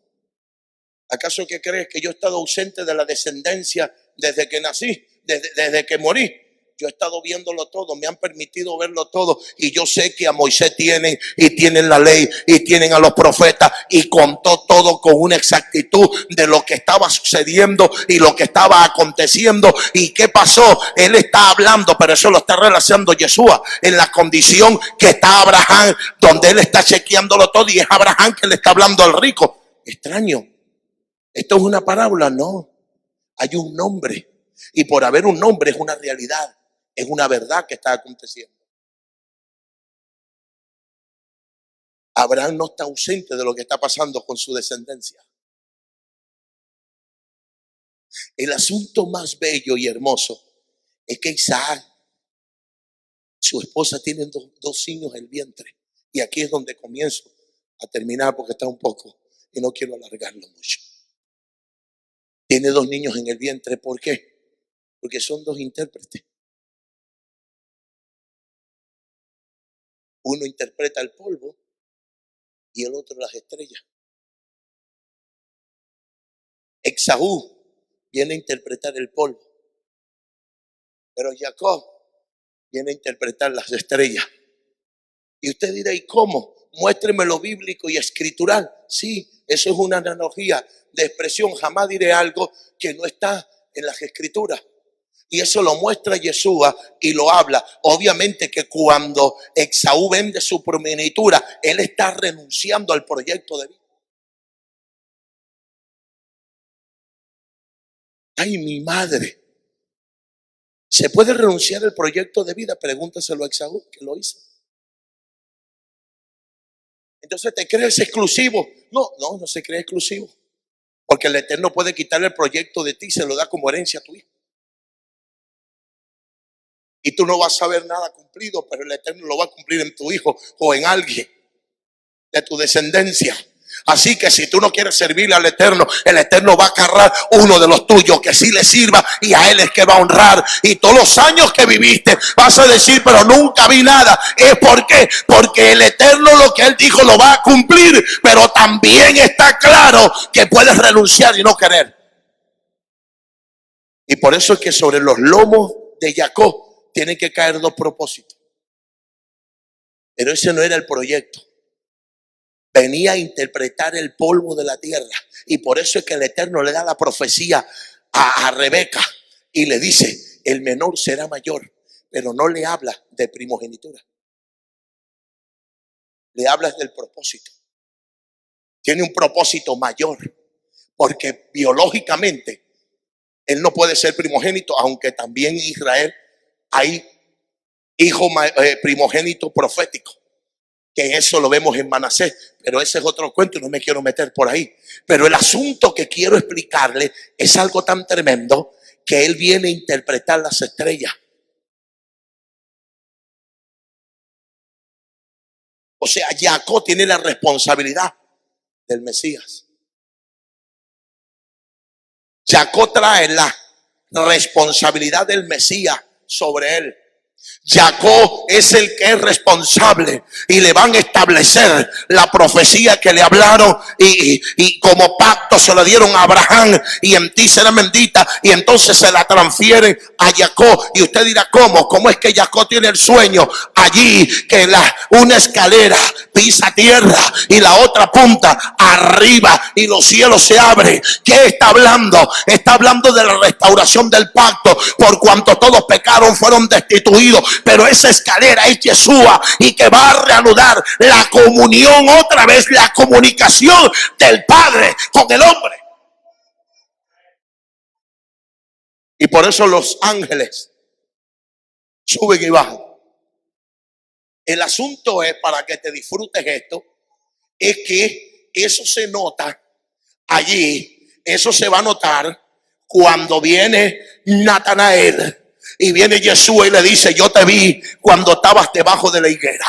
¿Acaso que crees que yo he estado ausente de la descendencia desde que nací, desde que morí? Yo he estado viéndolo todo, me han permitido verlo todo, y yo sé que a Moisés tienen, y tienen la ley, y tienen a los profetas, y contó todo con una exactitud de lo que estaba sucediendo y lo que estaba aconteciendo. ¿Y qué pasó? Él está hablando, pero eso lo está relacionando Yeshua en la condición que está Abraham, donde él está chequeándolo todo, y es Abraham que le está hablando al rico. Extraño. ¿Esto es una parábola? No. Hay un nombre. Y por haber un nombre es una realidad. Es una verdad que está aconteciendo. Abraham no está ausente de lo que está pasando con su descendencia. El asunto más bello y hermoso es que Isaac, su esposa, tiene dos niños en el vientre. Y aquí es donde comienzo a terminar porque está un poco y no quiero alargarlo mucho. Tiene 2 niños en el vientre. ¿Por qué? Porque son 2 intérpretes. Uno interpreta el polvo y el otro las estrellas. Esaú viene a interpretar el polvo, pero Jacob viene a interpretar las estrellas. Y usted dirá, ¿y cómo? Muéstreme lo bíblico y escritural. Sí, eso es una analogía de expresión. Jamás diré algo que no está en las escrituras. Y eso lo muestra Yeshua y lo habla. Obviamente que cuando Esaú vende su primogenitura, él está renunciando al proyecto de vida. Ay, mi madre. ¿Se puede renunciar al proyecto de vida? Pregúntaselo a Esaú, que lo hizo. Entonces, ¿te crees exclusivo? No se cree exclusivo. Porque el Eterno puede quitar el proyecto de ti y se lo da como herencia a tu hijo. Y tú no vas a ver nada cumplido, pero el Eterno lo va a cumplir en tu hijo o en alguien de tu descendencia. Así que si tú no quieres servirle al Eterno, el Eterno va a agarrar uno de los tuyos que sí le sirva, y a él es que va a honrar. Y todos los años que viviste vas a decir, pero nunca vi nada. ¿Es por qué? Porque el Eterno lo que él dijo lo va a cumplir, pero también está claro que puedes renunciar y no querer. Y por eso es que sobre los lomos de Jacob tienen que caer dos propósitos. Pero ese no era el proyecto. Venía a interpretar el polvo de la tierra. Y por eso es que el Eterno le da la profecía a Rebeca y le dice, el menor será mayor, pero no le habla de primogenitura. Le hablas del propósito. Tiene un propósito mayor, porque biológicamente él no puede ser primogénito, aunque también en Israel hay hijo primogénito profético, que eso lo vemos en Manasés, pero ese es otro cuento y no me quiero meter por ahí. Pero el asunto que quiero explicarle es algo tan tremendo que él viene a interpretar las estrellas. O sea, Jacob tiene la responsabilidad del Mesías. Jacob trae la responsabilidad del Mesías sobre él. Jacob es el que es responsable y le van a establecer la profecía que le hablaron y como pacto se lo dieron a Abraham, y en ti será bendita, y entonces se la transfieren a Jacob. Y usted dirá, ¿cómo es que Jacob tiene el sueño allí que una escalera pisa tierra y la otra punta arriba y los cielos se abren? ¿Qué está hablando? Está hablando de la restauración del pacto, por cuanto todos pecaron, fueron destituidos. Pero esa escalera es Yeshua, y que va a reanudar la comunión otra vez, la comunicación del Padre con el hombre. Y por eso los ángeles suben y bajan. El asunto es, para que te disfrutes esto, es que eso se nota allí. Eso se va a notar cuando viene Natanael y viene Jesús y le dice, yo te vi cuando estabas debajo de la higuera.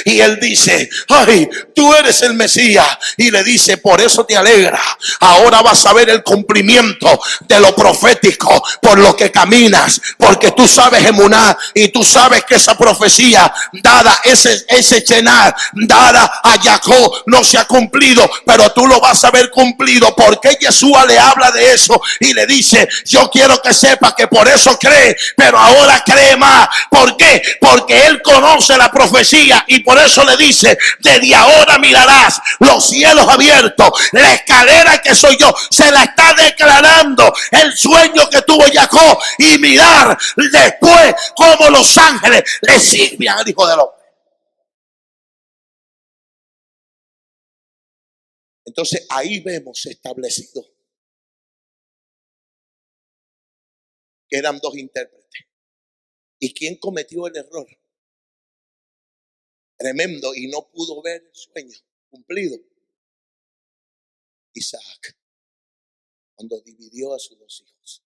Y él dice, ay, tú eres el Mesías. Y le dice, por eso te alegra. Ahora vas a ver el cumplimiento de lo profético por lo que caminas. Porque tú sabes emuná, y tú sabes que esa profecía dada, ese chenar dada a Jacob no se ha cumplido. Pero tú lo vas a ver cumplido, porque Yeshua le habla de eso y le dice, yo quiero que sepa que por eso cree, pero ahora cree más. ¿Por qué? Porque él conoce la profecía. Y por eso le dice, desde ahora mirarás los cielos abiertos. La escalera que soy yo se la está declarando el sueño que tuvo Jacob. Y mirar después cómo los ángeles le sirven al Hijo del Hombre. Entonces ahí vemos establecido que eran dos intérpretes. ¿Y quién cometió el error tremendo y no pudo ver el sueño cumplido? Isaac, cuando dividió a sus dos hijos,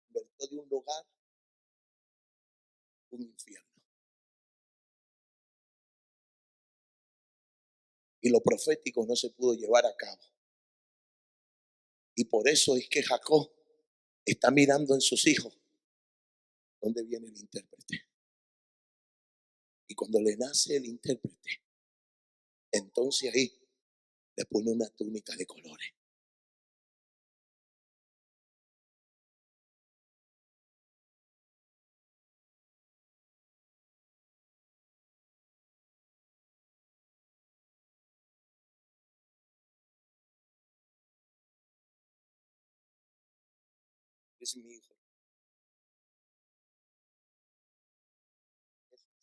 convirtió de un lugar un infierno. Y lo profético no se pudo llevar a cabo. Y por eso es que Jacob está mirando en sus hijos dónde viene el intérprete. Y cuando le nace el intérprete, entonces ahí le pone una túnica de colores. Es mi hijo.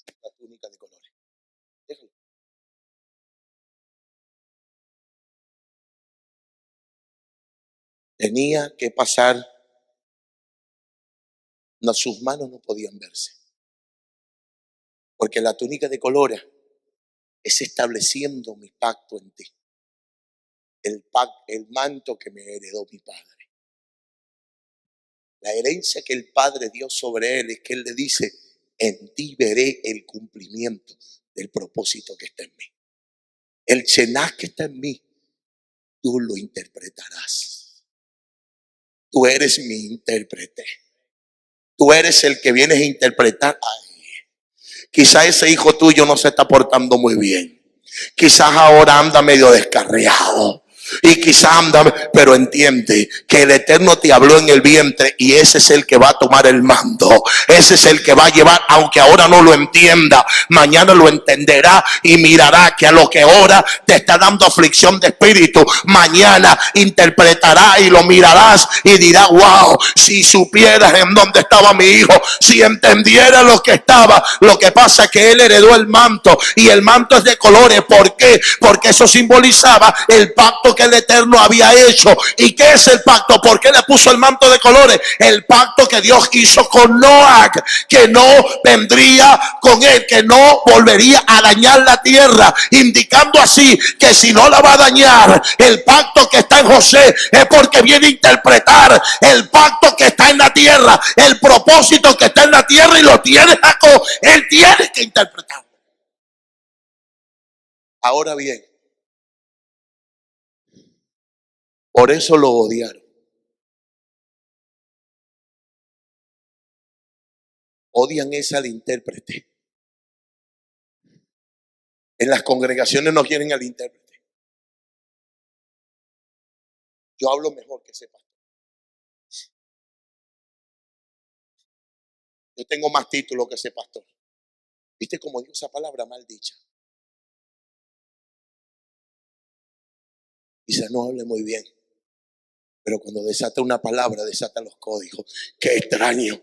Es la túnica de colores. Déjalo. Tenía que pasar. No, sus manos no podían verse. Porque la túnica de colores es estableciendo mi pacto en ti. El manto que me heredó mi padre. La herencia que el Padre dio sobre él es que él le dice, en ti veré el cumplimiento del propósito que está en mí. El Shená que está en mí, tú lo interpretarás. Tú eres mi intérprete. Tú eres el que vienes a interpretar. Ay, quizá ese hijo tuyo no se está portando muy bien. Quizás ahora anda medio descarriado. Y quizá anda, pero entiende que el Eterno te habló en el vientre y ese es el que va a tomar el mando. Ese es el que va a llevar, aunque ahora no lo entienda, mañana lo entenderá y mirará que a lo que ahora te está dando aflicción de espíritu, mañana interpretará y lo mirarás y dirá: wow, si supieras en dónde estaba mi hijo, si entendiera lo que estaba. Lo que pasa es que él heredó el manto y el manto es de colores. ¿Por qué? Porque eso simbolizaba el pacto que el Eterno había hecho. ¿Y qué es el pacto? ¿Por qué le puso el manto de colores? El pacto que Dios hizo con Noé, que no vendría con él, que no volvería a dañar la tierra, indicando así que si no la va a dañar, el pacto que está en José es porque viene a interpretar el pacto que está en la tierra, el propósito que está en la tierra, y lo tiene Jacob. Él tiene que interpretarlo. Ahora bien, por eso lo odiaron. Odian es al intérprete. En las congregaciones no quieren al intérprete. Yo hablo mejor que ese pastor. Yo tengo más título que ese pastor. ¿Viste cómo digo esa palabra mal dicha? Quizás no hable muy bien, pero cuando desata una palabra, desata los códigos. Qué extraño.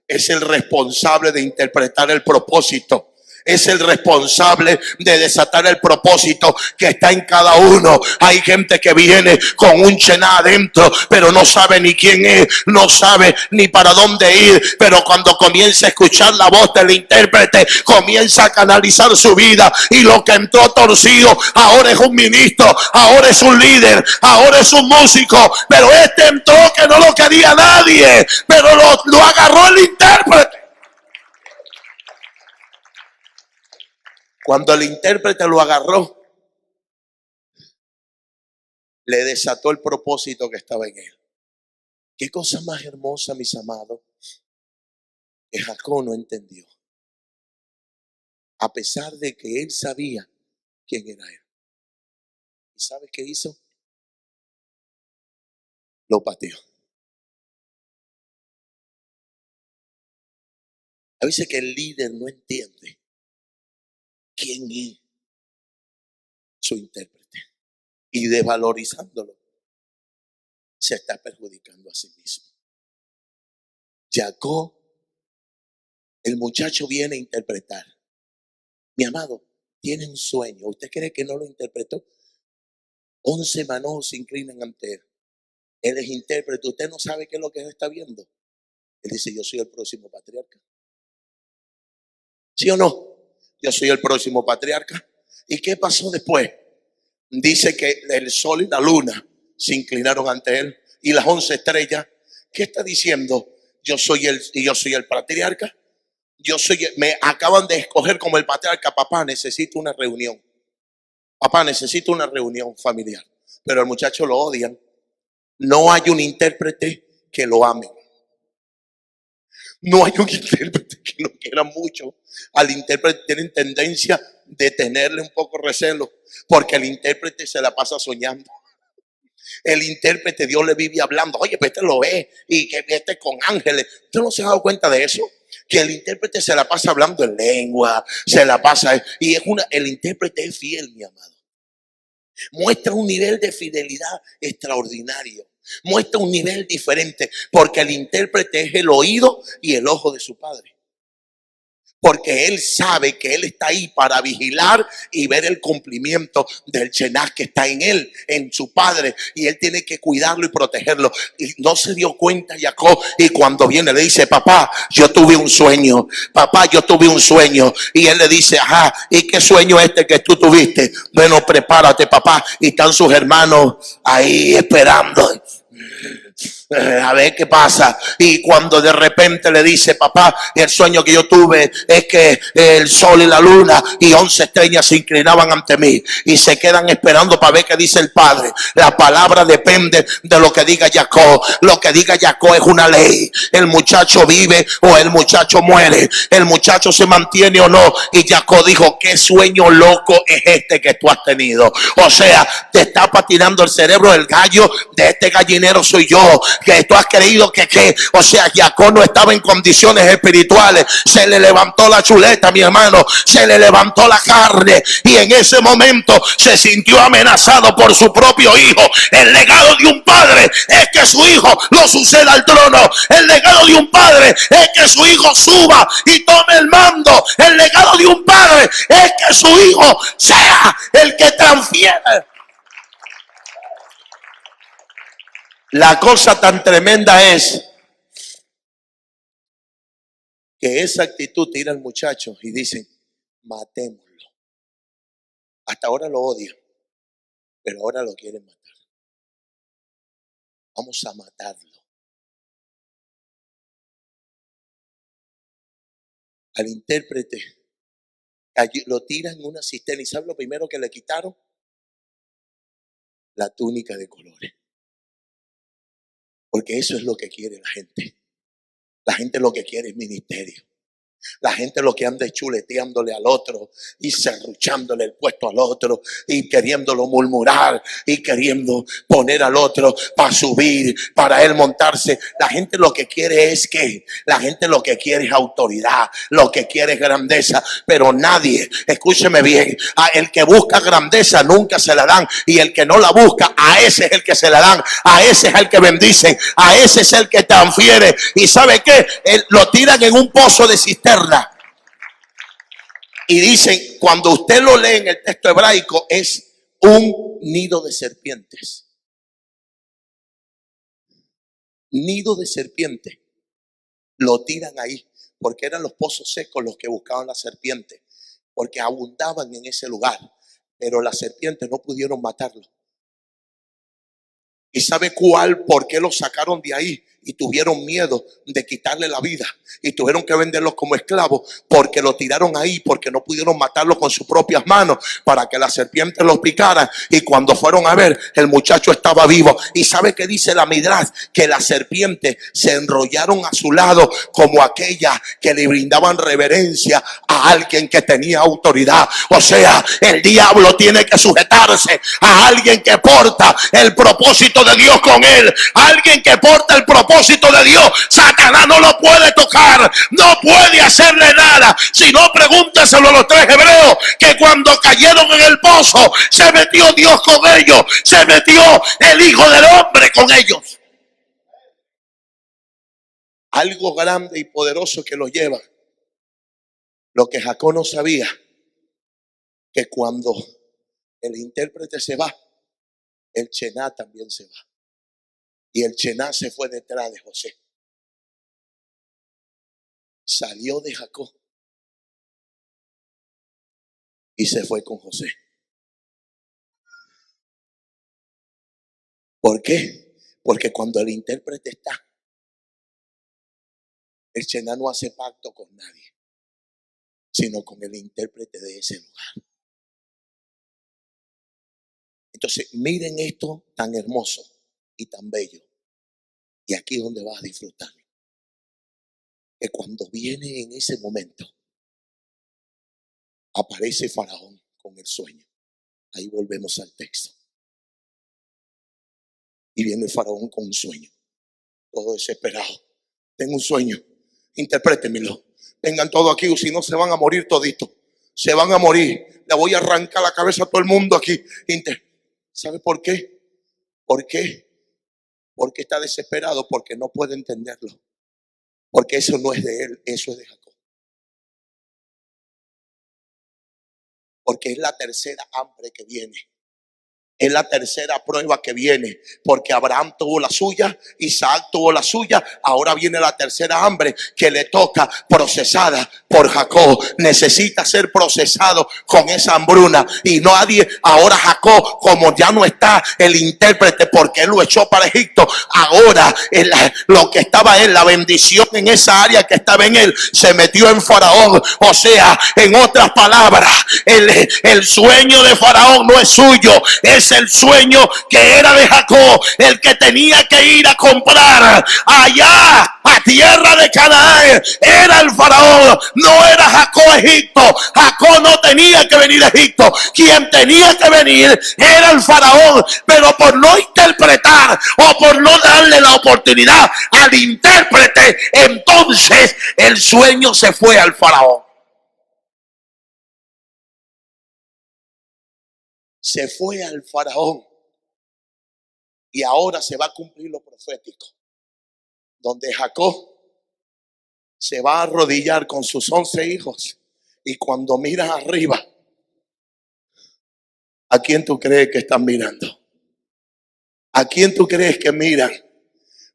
Es el responsable de interpretar el propósito. Es el responsable de desatar el propósito que está en cada uno. Hay gente que viene con un chená adentro, pero no sabe ni quién es, no sabe ni para dónde ir. Pero cuando comienza a escuchar la voz del intérprete, comienza a canalizar su vida. Y lo que entró torcido, ahora es un ministro, ahora es un líder, ahora es un músico. Pero este entró que no lo quería nadie, pero lo agarró el intérprete. Cuando el intérprete lo agarró, le desató el propósito que estaba en él. Qué cosa más hermosa, mis amados, que Jacob no entendió. A pesar de que él sabía quién era él. ¿Y sabe qué hizo? Lo pateó. A veces que el líder no entiende quién es su intérprete, y desvalorizándolo se está perjudicando a sí mismo. Jacob, el muchacho viene a interpretar. Mi amado, tiene un sueño. ¿Usted cree que no lo interpretó? 11 manojos se inclinan ante él. Él es intérprete. Usted no sabe qué es lo que él está viendo. Él dice: yo soy el próximo patriarca. ¿Sí o no? Yo soy el próximo patriarca. ¿Y qué pasó después? Dice que el sol y la luna se inclinaron ante él, y las 11 estrellas. ¿Qué está diciendo? Yo soy el patriarca. Me acaban de escoger como el patriarca. Papá, necesito una reunión. Papá, necesito una reunión familiar. Pero al muchacho lo odian. No hay un intérprete que lo ame. No hay un intérprete que lo quiera mucho. Al intérprete tienen tendencia de tenerle un poco recelo, porque el intérprete se la pasa soñando. El intérprete, Dios le vive hablando. Oye, pues este lo ve, y que este con ángeles. ¿Usted no se ha dado cuenta de eso? Que el intérprete se la pasa hablando en lengua, se la pasa, y el intérprete es fiel, mi amado. Muestra un nivel de fidelidad extraordinario. Muestra un nivel diferente, porque el intérprete es el oído y el ojo de su padre. Porque él sabe que él está ahí para vigilar y ver el cumplimiento del Shenach que está en él, en su padre. Y él tiene que cuidarlo y protegerlo. Y no se dio cuenta Jacob. Y cuando viene le dice: papá, yo tuve un sueño. Papá, yo tuve un sueño. Y él le dice: ajá, ¿y qué sueño este que tú tuviste? Bueno, prepárate, papá. Y están sus hermanos ahí esperando. A ver qué pasa. Y cuando de repente le dice: papá, el sueño que yo tuve es que el sol y la luna y 11 estrellas se inclinaban ante mí, y se quedan esperando para ver qué dice el padre. La palabra depende de lo que diga Jacob. Lo que diga Jacob es una ley. El muchacho vive o el muchacho muere, el muchacho se mantiene o no. Y Jacob dijo: qué sueño loco es este que tú has tenido. O sea, te está patinando el cerebro del gallo. De este gallinero soy yo, que tú has creído que, o sea, Jacob no estaba en condiciones espirituales. Se le levantó la chuleta, mi hermano, se le levantó la carne, y en ese momento se sintió amenazado por su propio hijo. El legado de un padre es que su hijo lo suceda al trono. El legado de un padre es que su hijo suba y tome el mando. El legado de un padre es que su hijo sea el que transfiere. La cosa tan tremenda es que esa actitud tira al muchacho y dicen: matémoslo. Hasta ahora lo odian, pero ahora lo quieren matar. Vamos a matarlo. Al intérprete lo tiran en una cisterna, y ¿sabe lo primero que le quitaron? La túnica de colores. Porque eso es lo que quiere la gente. La gente lo que quiere es ministerio. La gente lo que anda es chuleteándole al otro y serruchándole el puesto al otro y queriéndolo murmurar y queriendo poner al otro para subir, para él montarse. La gente lo que quiere es que, la gente lo que quiere es autoridad, lo que quiere es grandeza, pero nadie, escúcheme bien, a el que busca grandeza nunca se la dan, y el que no la busca, a ese es el que se la dan, a ese es el que bendicen, a ese es el que transfiere. Y ¿sabe qué? Lo tiran en un pozo de cisterna. Y dicen, cuando usted lo lee en el texto hebraico, es un nido de serpientes. Nido de serpientes. Lo tiran ahí, porque eran los pozos secos los que buscaban la serpiente, porque abundaban en ese lugar, pero las serpientes no pudieron matarlo. ¿Y sabe cuál? ¿Por qué lo sacaron de ahí? Y tuvieron miedo de quitarle la vida y tuvieron que venderlos como esclavos, porque lo tiraron ahí, porque no pudieron matarlo con sus propias manos para que la serpiente los picara. Y cuando fueron a ver, el muchacho estaba vivo. ¿Y sabe qué dice la Midrash? Que las serpientes se enrollaron a su lado como aquellas que le brindaban reverencia a alguien que tenía autoridad. O sea, el diablo tiene que sujetarse a alguien que porta el propósito de Dios con él. Alguien que porta el propósito de Dios, Satanás no lo puede tocar, no puede hacerle nada. Si no, pregúntaselo a los 3 hebreos que cuando cayeron en el pozo, se metió Dios con ellos, se metió el Hijo del Hombre con ellos. Algo grande y poderoso que los lleva. Lo que Jacob no sabía, que cuando el intérprete se va, el Chená también se va. Y el Chená se fue detrás de José. Salió de Jacob y se fue con José. ¿Por qué? Porque cuando el intérprete está, el Chená no hace pacto con nadie, sino con el intérprete de ese lugar. Entonces, miren esto tan hermoso y tan bello. Y aquí es donde vas a disfrutarlo. Que cuando viene en ese momento, aparece Faraón con el sueño. Ahí volvemos al texto. Y viene el Faraón con un sueño, todo desesperado. Tengo un sueño, interprétemelo. Vengan todos aquí, o si no se van a morir toditos. Se van a morir. Le voy a arrancar la cabeza a todo el mundo aquí. ¿Sabe por qué? ¿Por qué? Porque está desesperado, porque no puede entenderlo. Porque eso no es de él, eso es de Jacob. Porque es la tercera hambre que viene. Es la tercera prueba que viene, porque Abraham tuvo la suya, Isaac tuvo la suya, ahora viene la tercera hambre que le toca, procesada por Jacob. Necesita ser procesado con esa hambruna, y nadie, ahora Jacob, como ya no está el intérprete porque él lo echó para Egipto, ahora lo que estaba en la bendición en esa área que estaba en él, se metió en Faraón. O sea, en otras palabras, el sueño de Faraón no es suyo, es el sueño que era de Jacob, el que tenía que ir a comprar allá a tierra de Canaán. Era el Faraón, no era Jacob a Egipto. Jacob no tenía que venir a Egipto, quien tenía que venir era el Faraón. Pero por no interpretar o por no darle la oportunidad al intérprete, entonces el sueño se fue al Faraón. Se fue al Faraón. Y ahora se va a cumplir lo profético, donde Jacob se va a arrodillar con sus 11 hijos. Y cuando miras arriba, ¿a quién tú crees que están mirando? ¿A quién tú crees que miran?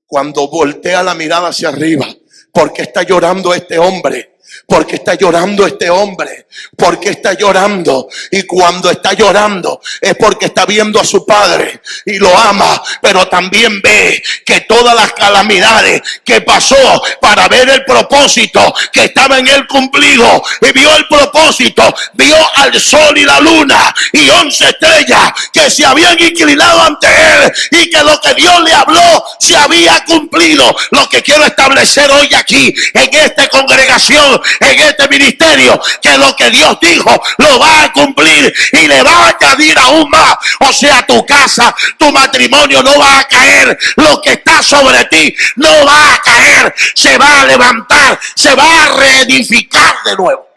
Cuando voltea la mirada hacia arriba, ¿por qué está llorando este hombre? ¿Por qué está llorando este hombre? ¿Por qué está llorando? Y cuando está llorando es porque está viendo a su padre y lo ama, pero también ve que todas las calamidades que pasó para ver el propósito que estaba en él cumplido, y vio el propósito, vio al sol y la luna y 11 estrellas que se habían inclinado ante él, y que lo que Dios le habló se había cumplido. Lo que quiero establecer hoy aquí en esta congregación, en este ministerio, que lo que Dios dijo lo va a cumplir y le va a añadir aún más. O sea, tu casa, tu matrimonio no va a caer, lo que está sobre ti no va a caer, se va a levantar, se va a reedificar de nuevo.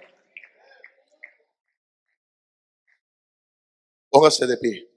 Póngase de pie.